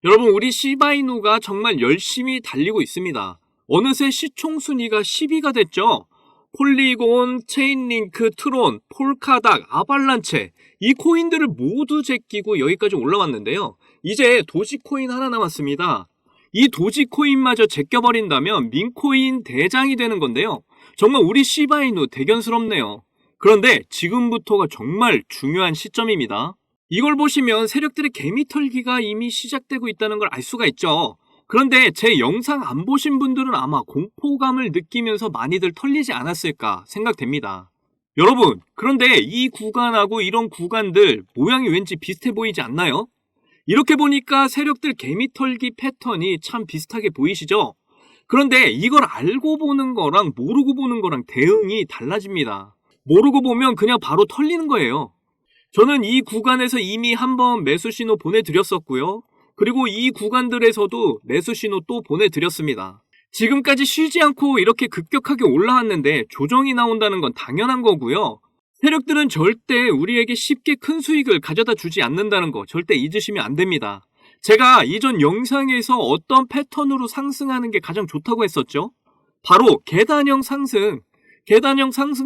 여러분, 우리 시바이누가 정말 열심히 달리고 있습니다. 어느새 시총 순위가 10위가 됐죠. 폴리곤, 체인링크, 트론, 폴카닥, 아발란체, 이 코인들을 모두 제끼고 여기까지 올라왔는데요. 이제 도지코인 하나 남았습니다. 이 도지코인마저 제껴버린다면 민코인 대장이 되는 건데요. 정말 우리 시바이누 대견스럽네요. 그런데 지금부터가 정말 중요한 시점입니다. 이걸 보시면 세력들의 개미털기가 이미 시작되고 있다는 걸 알 수가 있죠. 그런데 제 영상 안 보신 분들은 아마 공포감을 느끼면서 많이들 털리지 않았을까 생각됩니다. 여러분, 그런데 이 구간하고 이런 구간들 모양이 왠지 비슷해 보이지 않나요? 이렇게 보니까 세력들 개미털기 패턴이 참 비슷하게 보이시죠? 그런데 이걸 알고 보는 거랑 모르고 보는 거랑 대응이 달라집니다. 모르고 보면 그냥 바로 털리는 거예요. 저는 이 구간에서 이미 한번 매수 신호 보내드렸었고요. 그리고 이 구간들에서도 매수 신호 또 보내드렸습니다. 지금까지 쉬지 않고 이렇게 급격하게 올라왔는데 조정이 나온다는 건 당연한 거고요. 세력들은 절대 우리에게 쉽게 큰 수익을 가져다 주지 않는다는 거 절대 잊으시면 안 됩니다. 제가 이전 영상에서 어떤 패턴으로 상승하는 게 가장 좋다고 했었죠? 바로 계단형 상승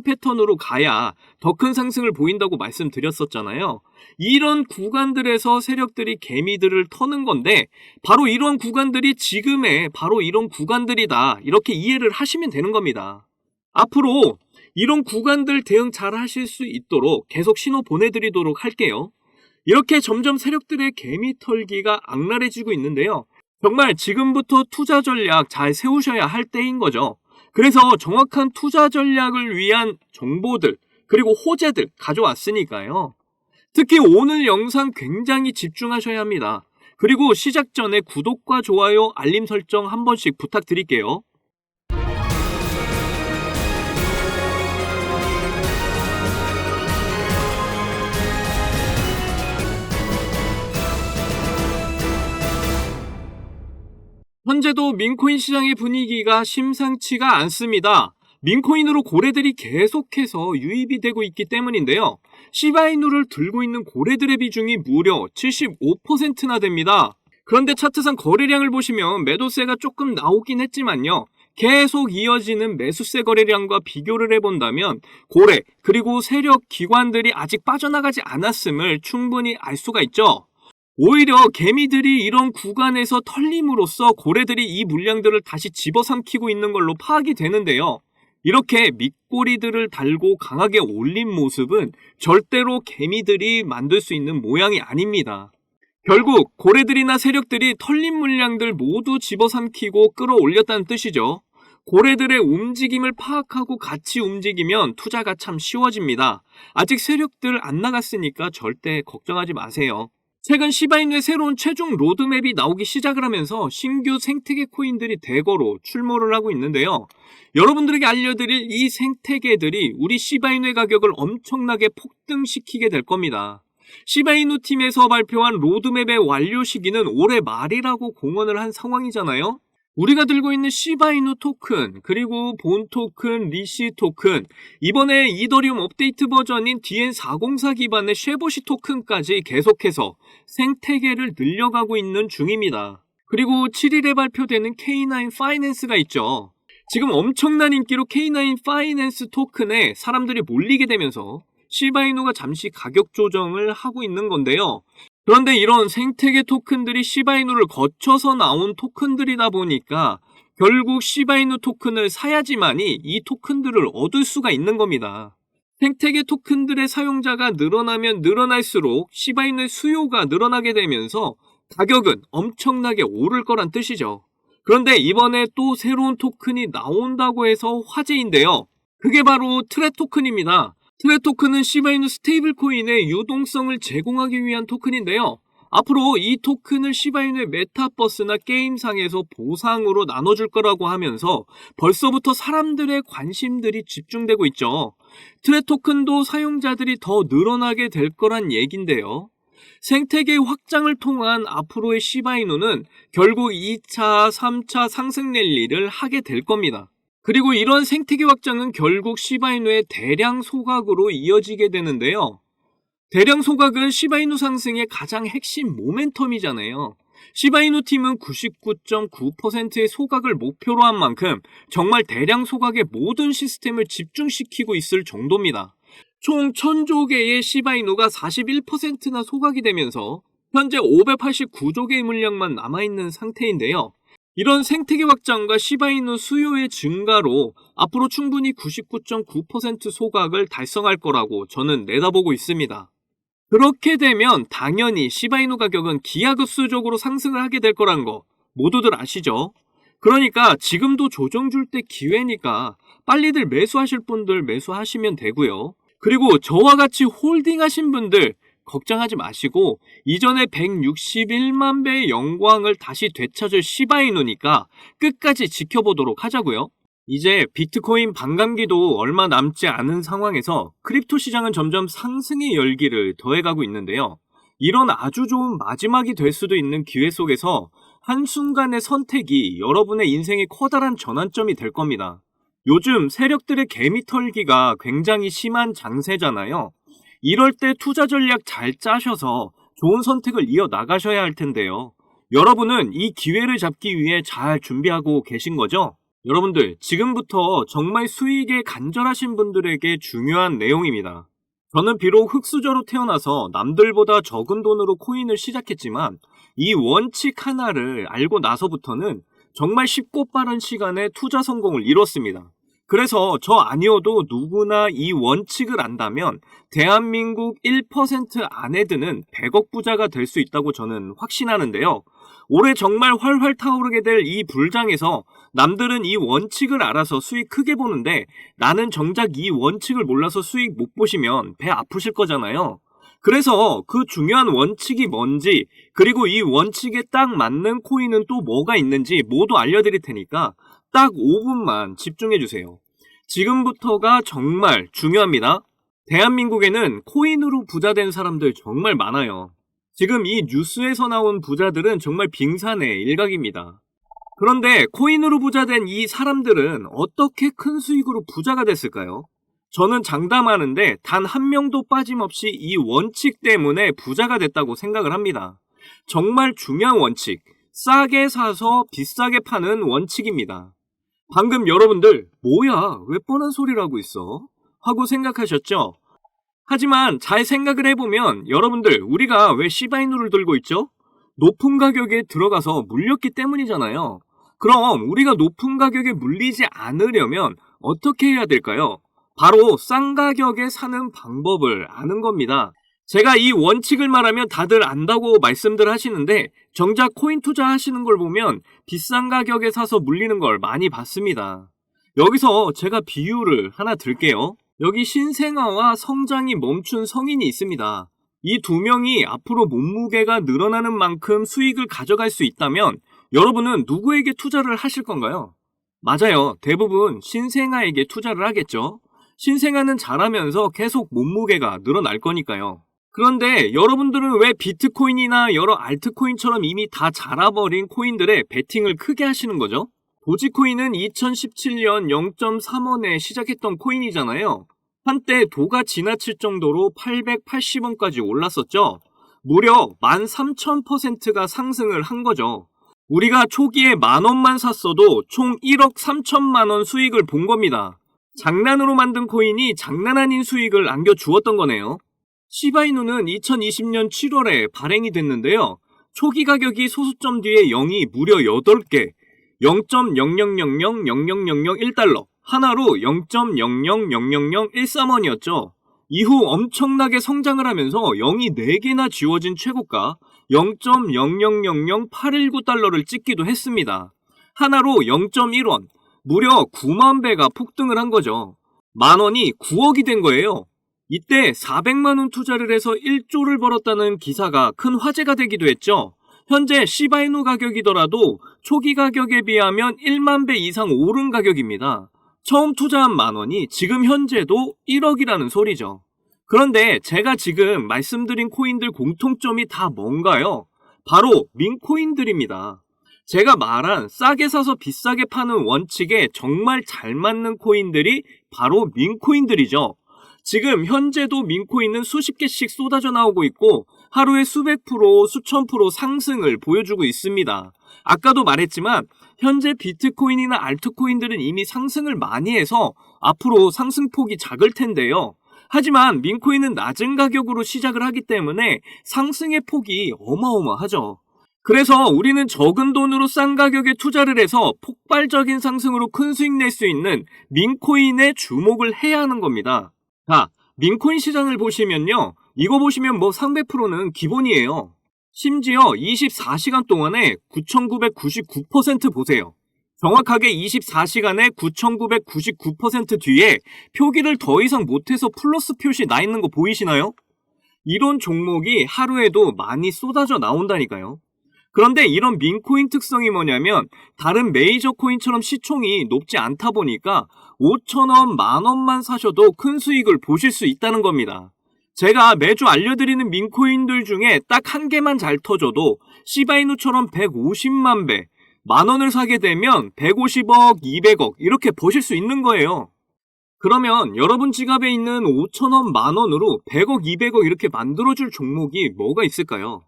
패턴으로 가야 더 큰 상승을 보인다고 말씀드렸었잖아요. 이런 구간들에서 세력들이 개미들을 터는 건데 바로 이런 구간들이 지금의 바로 이런 구간들이다, 이렇게 이해를 하시면 되는 겁니다. 앞으로 이런 구간들 대응 잘 하실 수 있도록 계속 신호 보내드리도록 할게요. 이렇게 점점 세력들의 개미털기가 악랄해지고 있는데요. 정말 지금부터 투자 전략 잘 세우셔야 할 때인 거죠. 그래서 정확한 투자 전략을 위한 정보들 그리고 호재들 가져왔으니까요. 특히 오늘 영상 굉장히 집중하셔야 합니다. 그리고 시작 전에 구독과 좋아요, 알림 설정 한 번씩 부탁드릴게요. 현재도 민코인 시장의 분위기가 심상치가 않습니다. 민코인으로 고래들이 계속해서 유입이 되고 있기 때문인데요. 시바이누를 들고 있는 고래들의 비중이 무려 75%나 됩니다. 그런데 차트상 거래량을 보시면 매도세가 조금 나오긴 했지만요. 계속 이어지는 매수세 거래량과 비교를 해본다면 고래 그리고 세력 기관들이 아직 빠져나가지 않았음을 충분히 알 수가 있죠. 오히려 개미들이 이런 구간에서 털림으로써 고래들이 이 물량들을 다시 집어삼키고 있는 걸로 파악이 되는데요. 이렇게 밑꼬리들을 달고 강하게 올린 모습은 절대로 개미들이 만들 수 있는 모양이 아닙니다. 결국 고래들이나 세력들이 털린 물량들 모두 집어삼키고 끌어올렸다는 뜻이죠. 고래들의 움직임을 파악하고 같이 움직이면 투자가 참 쉬워집니다. 아직 세력들 안 나갔으니까 절대 걱정하지 마세요. 최근 시바이누의 새로운 최종 로드맵이 나오기 시작을 하면서 신규 생태계 코인들이 대거로 출몰을 하고 있는데요. 여러분들에게 알려드릴 이 생태계들이 우리 시바이누의 가격을 엄청나게 폭등시키게 될 겁니다. 시바이누 팀에서 발표한 로드맵의 완료 시기는 올해 말이라고 공언을 한 상황이잖아요. 우리가 들고 있는 시바이누 토큰, 그리고 본 토큰, 리시 토큰, 이번에 이더리움 업데이트 버전인 DN404 기반의 쉐보시 토큰까지 계속해서 생태계를 늘려가고 있는 중입니다. 그리고 7일에 발표되는 K9 파이낸스가 있죠. 지금 엄청난 인기로 K9 파이낸스 토큰에 사람들이 몰리게 되면서 시바이누가 잠시 가격 조정을 하고 있는 건데요. 그런데 이런 생태계 토큰들이 시바이누를 거쳐서 나온 토큰들이다 보니까 결국 시바이누 토큰을 사야지만이 이 토큰들을 얻을 수가 있는 겁니다. 생태계 토큰들의 사용자가 늘어나면 늘어날수록 시바이누의 수요가 늘어나게 되면서 가격은 엄청나게 오를 거란 뜻이죠. 그런데 이번에 또 새로운 토큰이 나온다고 해서 화제인데요. 그게 바로 트레 토큰입니다. 트레 토큰은 시바이누 스테이블 코인의 유동성을 제공하기 위한 토큰인데요. 앞으로 이 토큰을 시바이누의 메타버스나 게임상에서 보상으로 나눠줄 거라고 하면서 벌써부터 사람들의 관심들이 집중되고 있죠. 트레 토큰도 사용자들이 더 늘어나게 될 거란 얘긴데요. 생태계 확장을 통한 앞으로의 시바이누는 결국 2차, 3차 상승 랠리를 하게 될 겁니다. 그리고 이런 생태계 확장은 결국 시바이누의 대량 소각으로 이어지게 되는데요. 대량 소각은 시바이누 상승의 가장 핵심 모멘텀이잖아요. 시바이누 팀은 99.9%의 소각을 목표로 한 만큼 정말 대량 소각의 모든 시스템을 집중시키고 있을 정도입니다. 총 1000조 개의 시바이누가 41%나 소각이 되면서 현재 589조 개의 물량만 남아있는 상태인데요. 이런 생태계 확장과 시바이누 수요의 증가로 앞으로 충분히 99.9% 소각을 달성할 거라고 저는 내다보고 있습니다. 그렇게 되면 당연히 시바이누 가격은 기하급수적으로 상승을 하게 될 거란 거 모두들 아시죠? 그러니까 지금도 조정 줄 때 기회니까 빨리들 매수하실 분들 매수하시면 되고요. 그리고 저와 같이 홀딩하신 분들 걱정하지 마시고 이전에 161만 배의 영광을 다시 되찾을 시바이누니까 끝까지 지켜보도록 하자고요. 이제 비트코인 반감기도 얼마 남지 않은 상황에서 크립토 시장은 점점 상승의 열기를 더해가고 있는데요. 이런 아주 좋은 마지막이 될 수도 있는 기회 속에서 한순간의 선택이 여러분의 인생의 커다란 전환점이 될 겁니다. 요즘 세력들의 개미 털기가 굉장히 심한 장세잖아요. 이럴 때 투자 전략 잘 짜셔서 좋은 선택을 이어나가셔야 할 텐데요. 여러분은 이 기회를 잡기 위해 잘 준비하고 계신 거죠? 여러분들, 지금부터 정말 수익에 간절하신 분들에게 중요한 내용입니다. 저는 비록 흙수저로 태어나서 남들보다 적은 돈으로 코인을 시작했지만 이 원칙 하나를 알고 나서부터는 정말 쉽고 빠른 시간에 투자 성공을 이뤘습니다. 그래서 저 아니어도 누구나 이 원칙을 안다면 대한민국 1% 안에 드는 100억 부자가 될 수 있다고 저는 확신하는데요. 올해 정말 활활 타오르게 될 이 불장에서 남들은 이 원칙을 알아서 수익 크게 보는데 나는 정작 이 원칙을 몰라서 수익 못 보시면 배 아프실 거잖아요. 그래서 그 중요한 원칙이 뭔지 그리고 이 원칙에 딱 맞는 코인은 또 뭐가 있는지 모두 알려드릴 테니까 딱 5분만 집중해주세요. 지금부터가 정말 중요합니다. 대한민국에는 코인으로 부자된 사람들 정말 많아요. 지금 이 뉴스에서 나온 부자들은 정말 빙산의 일각입니다. 그런데 코인으로 부자된 이 사람들은 어떻게 큰 수익으로 부자가 됐을까요? 저는 장담하는데 단 한 명도 빠짐없이 이 원칙 때문에 부자가 됐다고 생각을 합니다. 정말 중요한 원칙, 싸게 사서 비싸게 파는 원칙입니다. 방금 여러분들 뭐야 왜 뻔한 소리를 하고 있어? 하고 생각하셨죠? 하지만 잘 생각을 해보면 여러분들 우리가 왜 시바이누를 들고 있죠? 높은 가격에 들어가서 물렸기 때문이잖아요. 그럼 우리가 높은 가격에 물리지 않으려면 어떻게 해야 될까요? 바로 싼 가격에 사는 방법을 아는 겁니다. 제가 이 원칙을 말하면 다들 안다고 말씀들 하시는데 정작 코인 투자하시는 걸 보면 비싼 가격에 사서 물리는 걸 많이 봤습니다. 여기서 제가 비유를 하나 들게요. 여기 신생아와 성장이 멈춘 성인이 있습니다. 이 두 명이 앞으로 몸무게가 늘어나는 만큼 수익을 가져갈 수 있다면 여러분은 누구에게 투자를 하실 건가요? 맞아요. 대부분 신생아에게 투자를 하겠죠. 신생아는 자라면서 계속 몸무게가 늘어날 거니까요. 그런데 여러분들은 왜 비트코인이나 여러 알트코인처럼 이미 다 자라버린 코인들에 베팅을 크게 하시는 거죠? 도지코인은 2017년 0.3원에 시작했던 코인이잖아요. 한때 도가 지나칠 정도로 880원까지 올랐었죠. 무려 13,000%가 상승을 한 거죠. 우리가 초기에 10,000원만 샀어도 총 1억 3천만 원 수익을 본 겁니다. 장난으로 만든 코인이 장난 아닌 수익을 안겨주었던 거네요. 시바이누는 2020년 7월에 발행이 됐는데요. 초기 가격이 소수점 뒤에 0이 무려 8개, 0.000000001달러, 하나로 0.000013원이었죠. 이후 엄청나게 성장을 하면서 0이 4개나 지워진 최고가 0.0000819달러를 찍기도 했습니다. 하나로 0.1원, 무려 9만 배가 폭등을 한 거죠. 만원이 9억이 된 거예요. 이때 400만 원 투자를 해서 1조를 벌었다는 기사가 큰 화제가 되기도 했죠. 현재 시바이누 가격이더라도 초기 가격에 비하면 1만 배 이상 오른 가격입니다. 처음 투자한 만원이 지금 현재도 1억이라는 소리죠. 그런데 제가 지금 말씀드린 코인들 공통점이 다 뭔가요? 바로 민코인들입니다. 제가 말한 싸게 사서 비싸게 파는 원칙에 정말 잘 맞는 코인들이 바로 민코인들이죠. 지금 현재도 민코인은 수십 개씩 쏟아져 나오고 있고 하루에 수백 프로, 수천 프로 상승을 보여주고 있습니다. 아까도 말했지만 현재 비트코인이나 알트코인들은 이미 상승을 많이 해서 앞으로 상승폭이 작을 텐데요. 하지만 민코인은 낮은 가격으로 시작을 하기 때문에 상승의 폭이 어마어마하죠. 그래서 우리는 적은 돈으로 싼 가격에 투자를 해서 폭발적인 상승으로 큰 수익 낼 수 있는 민코인에 주목을 해야 하는 겁니다. 자, 민코인 시장을 보시면요. 이거 보시면 300%는 기본이에요. 심지어 24시간 동안에 9,999% 보세요. 정확하게 24시간에 9,999% 뒤에 표기를 더 이상 못해서 플러스 표시 나 있는 거 보이시나요? 이런 종목이 하루에도 많이 쏟아져 나온다니까요. 그런데 이런 민코인 특성이 뭐냐면 다른 메이저 코인처럼 시총이 높지 않다 보니까 5,000원, 만원만 사셔도 큰 수익을 보실 수 있다는 겁니다. 제가 매주 알려드리는 민코인들 중에 딱 한 개만 잘 터져도 시바이누처럼 150만 배, 만원을 사게 되면 150억, 200억 이렇게 버실 수 있는 거예요. 그러면 여러분 지갑에 있는 5,000원, 만원으로 100억, 200억 이렇게 만들어줄 종목이 뭐가 있을까요?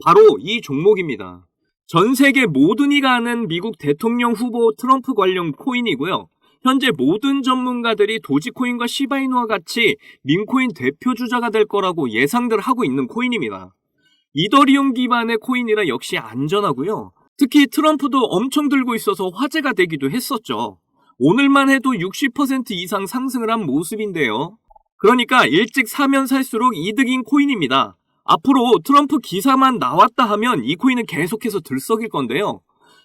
바로 이 종목입니다. 전 세계 모든 이가 아는 미국 대통령 후보 트럼프 관련 코인이고요. 현재 모든 전문가들이 도지코인과 시바이누와 같이 민코인 대표 주자가 될 거라고 예상들 하고 있는 코인입니다. 이더리움 기반의 코인이라 역시 안전하고요. 특히 트럼프도 엄청 들고 있어서 화제가 되기도 했었죠. 오늘만 해도 60% 이상 상승을 한 모습인데요. 그러니까 일찍 사면 살수록 이득인 코인입니다. 앞으로 트럼프 기사만 나왔다 하면 이 코인은 계속해서 들썩일 건데요.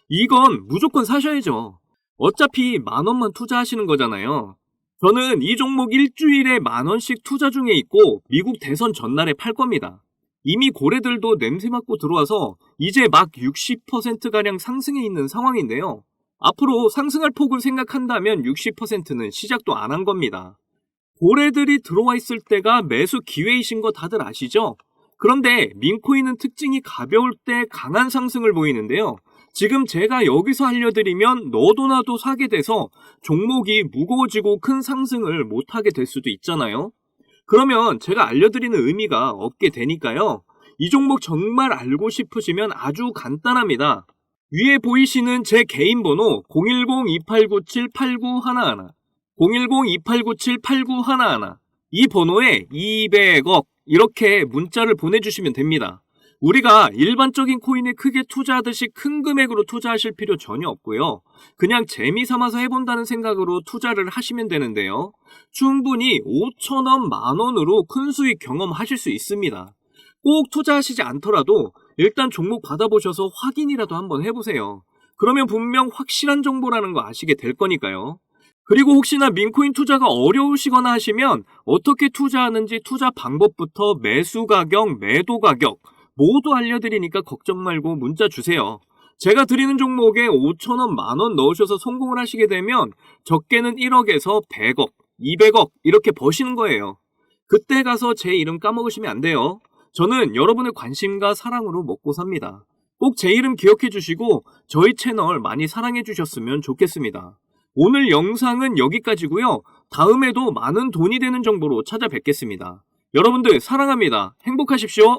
이건 무조건 사셔야죠. 어차피 만원만 투자하시는 거잖아요. 저는 이 종목 일주일에 만원씩 투자 중에 있고 미국 대선 전날에 팔 겁니다. 이미 고래들도 냄새 맡고 들어와서 이제 막 60%가량 상승해 있는 상황인데요. 앞으로 상승할 폭을 생각한다면 60%는 시작도 안 한 겁니다. 고래들이 들어와 있을 때가 매수 기회이신 거 다들 아시죠? 그런데 민코인은 특징이 가벼울 때 강한 상승을 보이는데요. 지금 제가 여기서 알려드리면 너도 나도 사게 돼서 종목이 무거워지고 큰 상승을 못하게 될 수도 있잖아요. 그러면 제가 알려드리는 의미가 없게 되니까요. 이 종목 정말 알고 싶으시면 아주 간단합니다. 위에 보이시는 제 개인 번호 010-2897-8911 010-2897-8911 이 번호에 200억 이렇게 문자를 보내주시면 됩니다. 우리가 일반적인 코인에 크게 투자하듯이 큰 금액으로 투자하실 필요 전혀 없고요. 그냥 재미삼아서 해본다는 생각으로 투자를 하시면 되는데요. 충분히 5,000원, 만원으로 큰 수익 경험하실 수 있습니다. 꼭 투자하시지 않더라도 일단 종목 받아보셔서 확인이라도 한번 해보세요. 그러면 분명 확실한 정보라는 거 아시게 될 거니까요. 그리고 혹시나 민코인 투자가 어려우시거나 하시면 어떻게 투자하는지 투자 방법부터 매수 가격, 매도 가격 모두 알려드리니까 걱정 말고 문자 주세요. 제가 드리는 종목에 5,000원, 만원 넣으셔서 성공을 하시게 되면 적게는 1억에서 100억, 200억 이렇게 버시는 거예요. 그때 가서 제 이름 까먹으시면 안 돼요. 저는 여러분의 관심과 사랑으로 먹고 삽니다. 꼭 제 이름 기억해 주시고 저희 채널 많이 사랑해 주셨으면 좋겠습니다. 오늘 영상은 여기까지고요. 다음에도 많은 돈이 되는 정보로 찾아뵙겠습니다. 여러분들 사랑합니다. 행복하십시오.